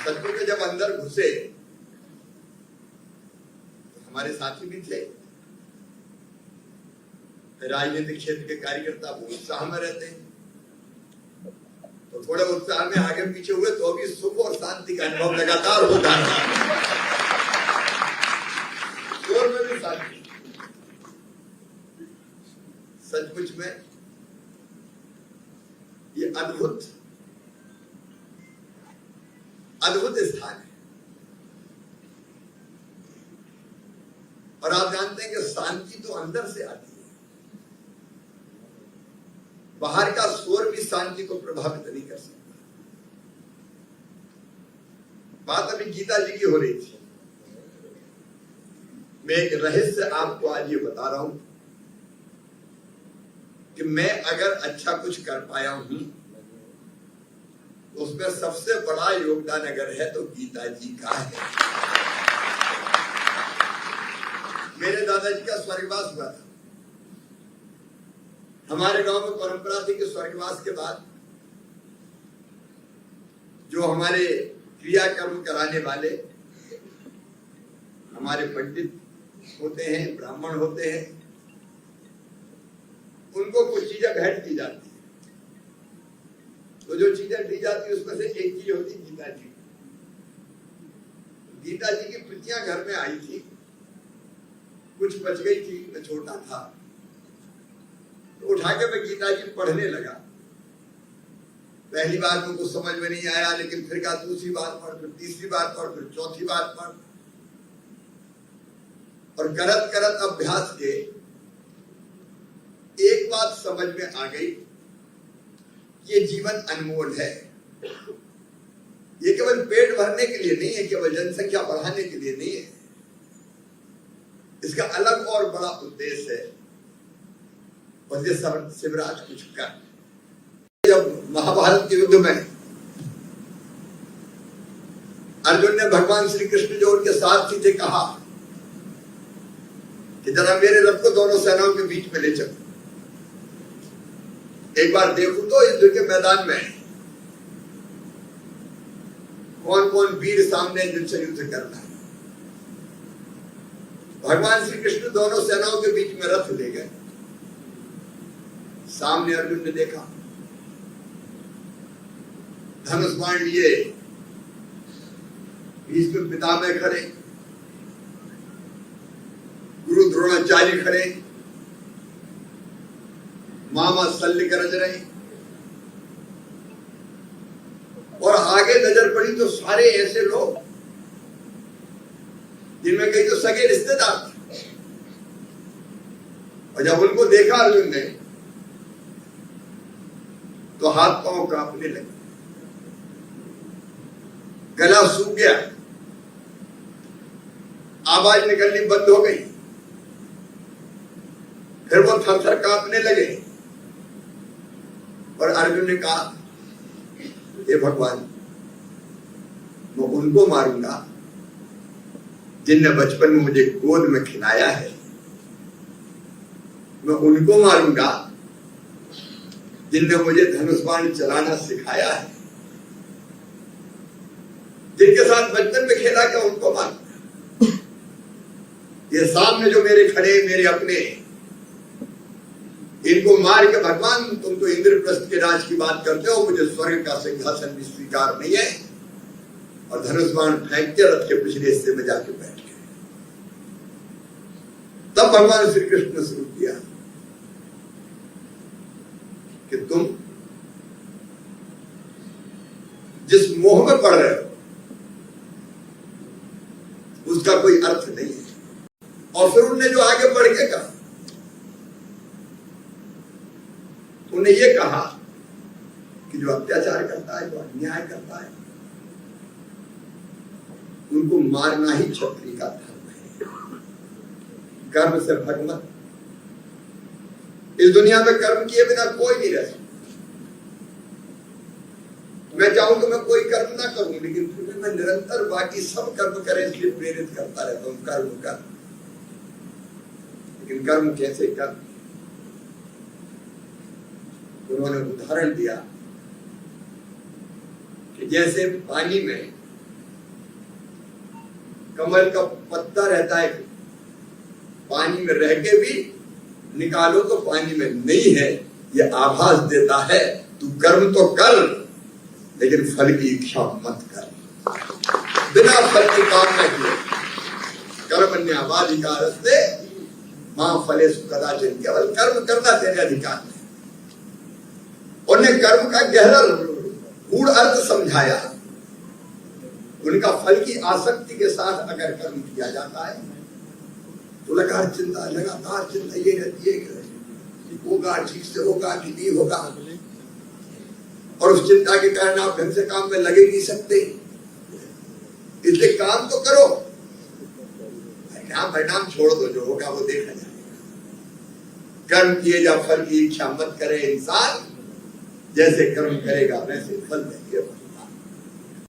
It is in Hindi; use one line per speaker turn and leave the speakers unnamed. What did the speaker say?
सचमुच में जब अंदर घुसे हमारे साथी भी थे, राजनीतिक क्षेत्र के कार्यकर्ता वो उत्साह में रहते हैं, तो थोड़े उत्साह में आगे पीछे हुए तो भी सुख और शांति का अनुभव लगातार होता है। शोर में भी शांति। सचमुच में ये अद्भुत स्थान है। और आप जानते हैं कि शांति तो अंदर से आती है, बाहर का शोर भी शांति को प्रभावित नहीं कर सकता। बात अभी गीता जी की हो रही थी। मैं एक रहस्य आपको आज ये बता रहा हूं कि मैं अगर अच्छा कुछ कर पाया हूं तो उसमें सबसे बड़ा योगदान अगर है तो गीता जी का है। मेरे दादाजी का स्वर्गवास हुआ था। हमारे गांव में परंपरा थी कि स्वर्गवास के बाद जो हमारे क्रियाकर्म कराने वाले हमारे पंडित होते हैं, ब्राह्मण होते हैं, उनको कुछ चीजें भेंट की जाती है। तो जो चीजें दी जाती है उसमें से एक चीज होती गीता जी। गीता जी की प्रतियां घर में आई थी, कुछ बच गई थी, मैं छोटा था, तो उठा के मैं गीता जी पढ़ने लगा। पहली बार में कुछ समझ में नहीं आया, लेकिन फिर कहा दूसरी बार पढ़, फिर तीसरी बार पढ़, फिर चौथी बार पढ़, और करत करत अभ्यास के एक बात समझ में आ गई, ये जीवन अनमोल है। ये केवल पेट भरने के लिए नहीं है, केवल जनसंख्या बढ़ाने के लिए नहीं है, इसका अलग और बड़ा उद्देश्य है। और ये शिवराज कुछ कर। जब महाभारत के युद्ध में अर्जुन ने भगवान श्री कृष्ण जो उनके सारथी थे कहा कि जरा मेरे रथ को दोनों सेनाओं के बीच में ले चलो, एक बार देखो तो युद्ध के मैदान में कौन कौन वीर सामने जिनसे युद्ध करना है। भगवान श्री कृष्ण दोनों सेनाओं के बीच में रथ ले गए। सामने अर्जुन ने देखा, धनुष बाण लिए, भीष्म पितामह खड़े, गुरु द्रोणाचार्य खड़े, मामा शल्य गरज रहे, और आगे नजर पड़ी तो सारे ऐसे लोग जिनमें कई तो सगे रिश्तेदार थे। और जब उनको देखा अर्जुन ने तो हाथ पांव कांपने लगे, गला सूख गया, आवाज निकलनी बंद हो गई, फिर वो थर थर कांपने लगे। और अर्जुन ने कहा, हे भगवान, मैं उनको मारूंगा जिनने बचपन में मुझे गोद में खिलाया है, मैं उनको मारूंगा जिनने मुझे धनुष बाण चलाना सिखाया है, जिनके साथ बचपन में खेला क्या उनको मारूंगा। ये सामने जो मेरे खड़े मेरे अपने, इनको मार के भगवान तुम तो इंद्रप्रस्थ के राज की बात करते हो, मुझे स्वर्ग का सिंहासन भी स्वीकार नहीं है। और धनुष बाण फेंक के रथ के पिछले हिस्से में जाके बैठ गए। तब भगवान श्री कृष्ण ने शुरू किया कि तुम जिस मोह में पड़ रहे हो उसका कोई अर्थ नहीं है। और फिर उनने जो आगे बढ़ के कहा, उन्हें ये कहा कि जो अत्याचार करता है, जो अन्याय करता है, उनको मारना ही क्षत्रिय का धर्म है। कर्म से भग मत। इस दुनिया में कर्म किए बिना कोई नहीं रह सकता। मैं चाहूं तो मैं कोई कर्म ना करूं, लेकिन फिर भी मैं निरंतर बाकी सब कर्म करें इसलिए प्रेरित करता रहता हूं, कर्म कर। लेकिन कर्म कैसे कर? उन्होंने उदाहरण दिया कि जैसे पानी में कमल का पत्ता रहता है, पानी में रह के भी निकालो तो पानी में नहीं है, ये आभास देता है तू कर्म तो कर लेकिन फल की इच्छा मत कर, बिना फल की कामना किए। कर्मण्येवाधिकारस्ते मां फलेषु कदाचित्, केवल कर्म करना तेरे अधिकार में। उन्हें कर्म का गहरा गूढ़ अर्थ समझाया। उनका फल की आसक्ति के साथ अगर कर्म किया जाता है तो लगातार चिंता ये रहती है कि होगा, ठीक से होगा कि नहीं होगा, और उस चिंता के कारण आप ढंग से काम में लगे नहीं सकते। इसलिए काम तो करो, परिणाम छोड़ दो, जो होगा वो देखा जाएगा। कर्म किए जा फल की इच्छा मत करे इंसान, जैसे कर्म करेगा वैसे फल देंगे।